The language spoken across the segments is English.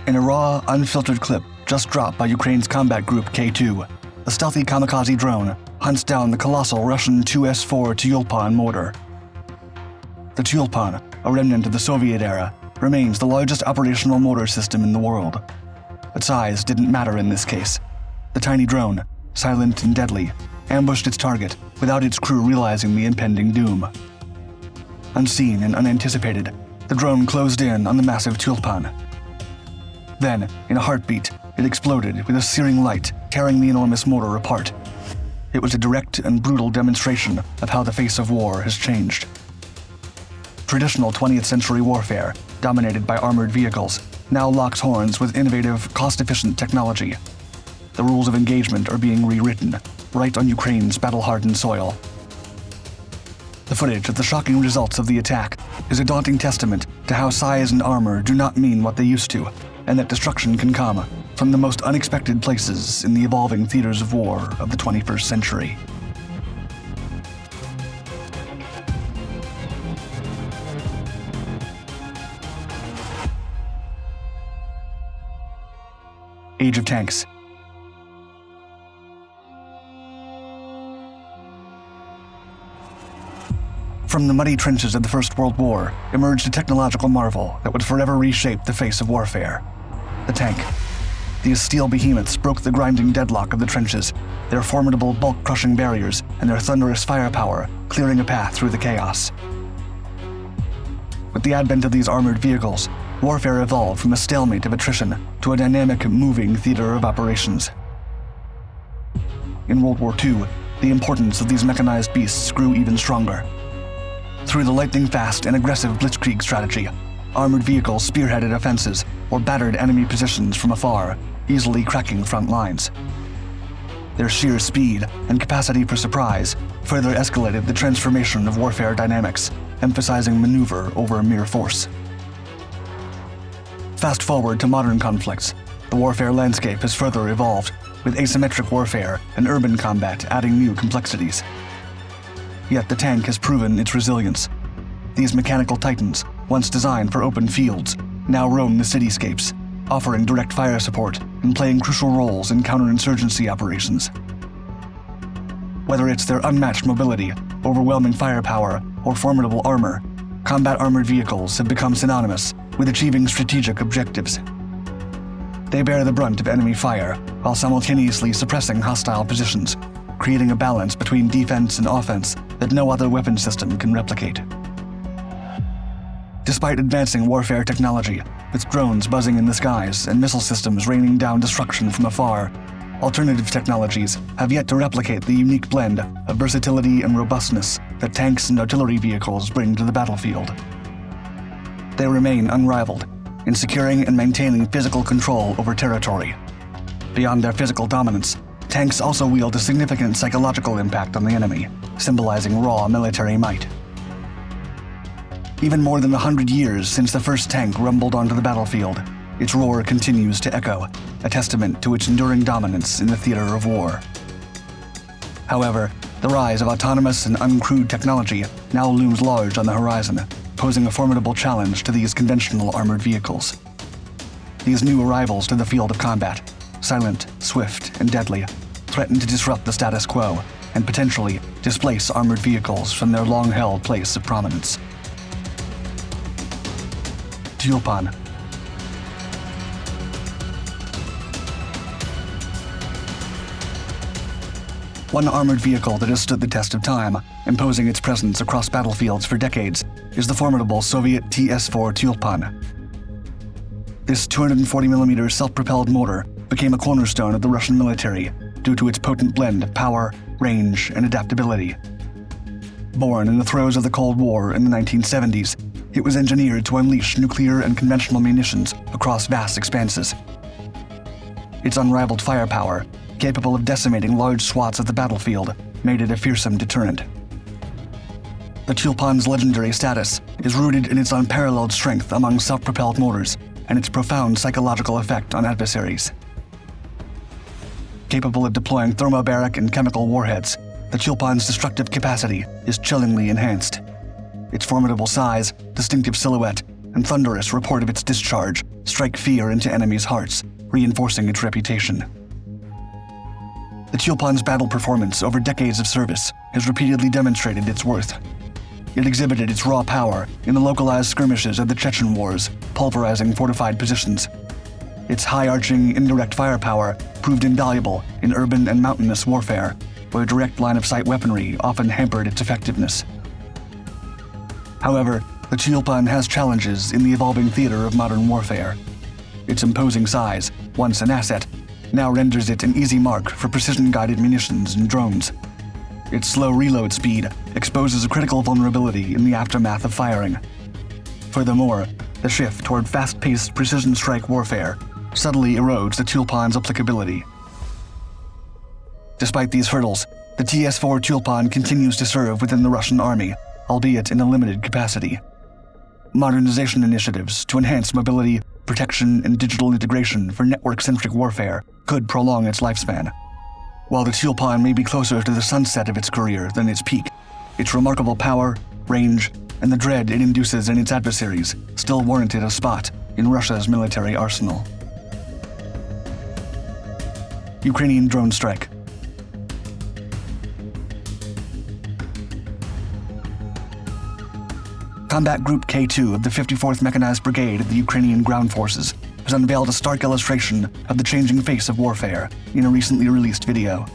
In a raw, unfiltered clip just dropped by Ukraine's combat group K2, a stealthy kamikaze drone hunts down the colossal Russian 2S4 Tyulpan mortar. The Tyulpan, a remnant of the Soviet era, remains the largest operational mortar system in the world. But size didn't matter in this case. The tiny drone, silent and deadly, ambushed its target without its crew realizing the impending doom. Unseen and unanticipated, the drone closed in on the massive Tyulpan. Then, in a heartbeat, it exploded with a searing light tearing the enormous mortar apart. It was a direct and brutal demonstration of how the face of war has changed. Traditional 20th century warfare, dominated by armored vehicles, now locks horns with innovative, cost-efficient technology. The rules of engagement are being rewritten, right on Ukraine's battle-hardened soil. The footage of the shocking results of the attack is a daunting testament to how size and armor do not mean what they used to, and that destruction can come from the most unexpected places in the evolving theaters of war of the 21st century. Age of Tanks. From the muddy trenches of the First World War emerged a technological marvel that would forever reshape the face of warfare: the tank. These steel behemoths broke the grinding deadlock of the trenches, their formidable bulk-crushing barriers and their thunderous firepower clearing a path through the chaos. With the advent of these armored vehicles, warfare evolved from a stalemate of attrition to a dynamic, moving theater of operations. In World War II, the importance of these mechanized beasts grew even stronger. Through the lightning-fast and aggressive blitzkrieg strategy, armored vehicles spearheaded offenses or battered enemy positions from afar, easily cracking front lines. Their sheer speed and capacity for surprise further escalated the transformation of warfare dynamics, emphasizing maneuver over mere force. Fast forward to modern conflicts, the warfare landscape has further evolved, with asymmetric warfare and urban combat adding new complexities. Yet the tank has proven its resilience. These mechanical titans, once designed for open fields, now roam the cityscapes, offering direct fire support and playing crucial roles in counterinsurgency operations. Whether it's their unmatched mobility, overwhelming firepower, or formidable armor, combat armored vehicles have become synonymous with achieving strategic objectives. They bear the brunt of enemy fire while simultaneously suppressing hostile positions, creating a balance between defense and offense that no other weapon system can replicate. Despite advancing warfare technology, with drones buzzing in the skies and missile systems raining down destruction from afar, alternative technologies have yet to replicate the unique blend of versatility and robustness that tanks and artillery vehicles bring to the battlefield. They remain unrivaled in securing and maintaining physical control over territory. Beyond their physical dominance, tanks also wield a significant psychological impact on the enemy, symbolizing raw military might. Even more than 100 years since the first tank rumbled onto the battlefield, its roar continues to echo, a testament to its enduring dominance in the theater of war. However, the rise of autonomous and uncrewed technology now looms large on the horizon, posing a formidable challenge to these conventional armored vehicles. These new arrivals to the field of combat, silent, swift, and deadly, threaten to disrupt the status quo and potentially displace armored vehicles from their long-held place of prominence. Tyulpan. One armored vehicle that has stood the test of time, imposing its presence across battlefields for decades, is the formidable Soviet TS-4 Tyulpan. This 240mm self-propelled mortar became a cornerstone of the Russian military due to its potent blend of power, range, and adaptability. Born in the throes of the Cold War in the 1970s, it was engineered to unleash nuclear and conventional munitions across vast expanses. Its unrivaled firepower, capable of decimating large swaths of the battlefield, made it a fearsome deterrent. The Tyulpan's legendary status is rooted in its unparalleled strength among self-propelled mortars and its profound psychological effect on adversaries. Capable of deploying thermobaric and chemical warheads, the Tyulpan's destructive capacity is chillingly enhanced. Its formidable size, distinctive silhouette, and thunderous report of its discharge strike fear into enemies' hearts, reinforcing its reputation. The Tyulpan's battle performance over decades of service has repeatedly demonstrated its worth. It exhibited its raw power in the localized skirmishes of the Chechen Wars, pulverizing fortified positions. Its high-arching indirect firepower proved invaluable in urban and mountainous warfare, where direct line-of-sight weaponry often hampered its effectiveness. However, the Tyulpan has challenges in the evolving theater of modern warfare. Its imposing size, once an asset, now renders it an easy mark for precision-guided munitions and drones. Its slow reload speed exposes a critical vulnerability in the aftermath of firing. Furthermore, the shift toward fast-paced precision strike warfare subtly erodes the Tyulpan's applicability. Despite these hurdles, the TS-4 Tyulpan continues to serve within the Russian army, albeit in a limited capacity. Modernization initiatives to enhance mobility, protection, and digital integration for network-centric warfare could prolong its lifespan. While the Tyulpan may be closer to the sunset of its career than its peak, its remarkable power, range, and the dread it induces in its adversaries still warranted a spot in Russia's military arsenal. Ukrainian drone strike. Combat Group K2 of the 54th Mechanized Brigade of the Ukrainian Ground Forces has unveiled a stark illustration of the changing face of warfare in a recently released video.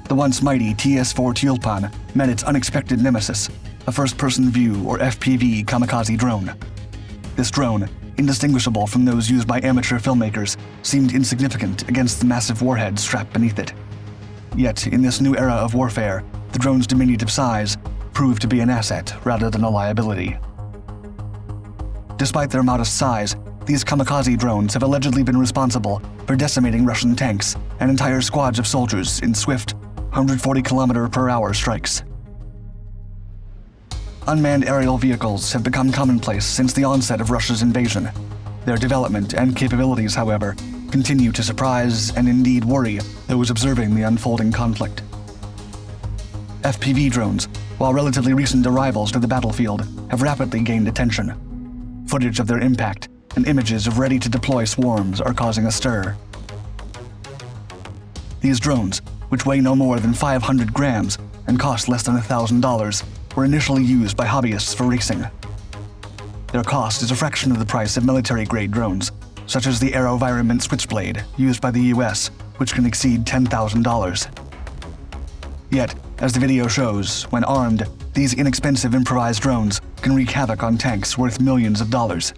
The once mighty TS-4 Tyulpan met its unexpected nemesis, a first-person view or FPV kamikaze drone. This drone, indistinguishable from those used by amateur filmmakers, seemed insignificant against the massive warhead strapped beneath it. Yet, in this new era of warfare, the drone's diminutive size proved to be an asset rather than a liability. Despite their modest size, these kamikaze drones have allegedly been responsible for decimating Russian tanks and entire squads of soldiers in swift, 140-km/h strikes. Unmanned aerial vehicles have become commonplace since the onset of Russia's invasion. Their development and capabilities, however, continue to surprise and indeed worry those observing the unfolding conflict. FPV drones, while relatively recent arrivals to the battlefield, have rapidly gained attention. Footage of their impact and images of ready-to-deploy swarms are causing a stir. These drones, which weigh no more than 500 grams and cost less than $1,000, were initially used by hobbyists for racing. Their cost is a fraction of the price of military-grade drones, such as the AeroVironment Switchblade used by the US, which can exceed $10,000. Yet, as the video shows, when armed, these inexpensive improvised drones can wreak havoc on tanks worth millions of dollars.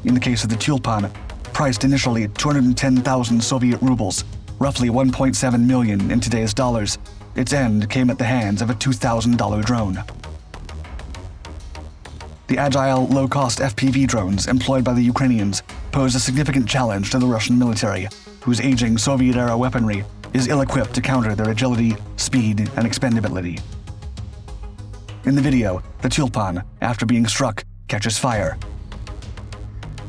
In the case of the Tyulpan, priced initially at 210,000 Soviet rubles, roughly 1.7 million in today's dollars, its end came at the hands of a $2,000 drone. The agile, low-cost FPV drones employed by the Ukrainians pose a significant challenge to the Russian military, whose aging Soviet-era weaponry is ill-equipped to counter their agility, speed, and expendability. In the video, the Tyulpan, after being struck, catches fire.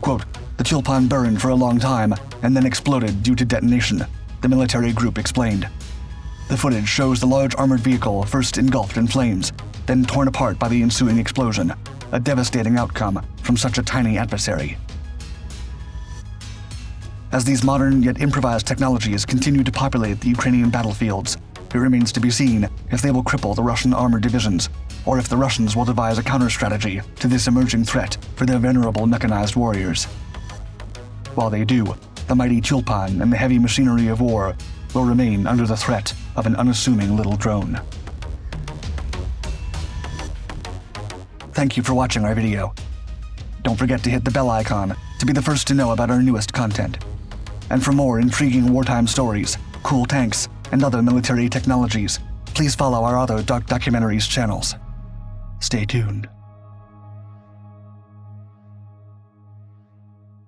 Quote, "The Tyulpan burned for a long time and then exploded due to detonation," the military group explained. The footage shows the large armored vehicle first engulfed in flames, then torn apart by the ensuing explosion, a devastating outcome from such a tiny adversary. As these modern yet improvised technologies continue to populate the Ukrainian battlefields, it remains to be seen if they will cripple the Russian armored divisions, or if the Russians will devise a counter-strategy to this emerging threat for their venerable mechanized warriors. While they do, the mighty Tyulpan and the heavy machinery of war will remain under the threat of an unassuming little drone. Thank you for watching our video. Don't forget to hit the bell icon to be the first to know about our newest content. And for more intriguing wartime stories, cool tanks, and other military technologies, please follow our other Dark Documentaries channels. Stay tuned.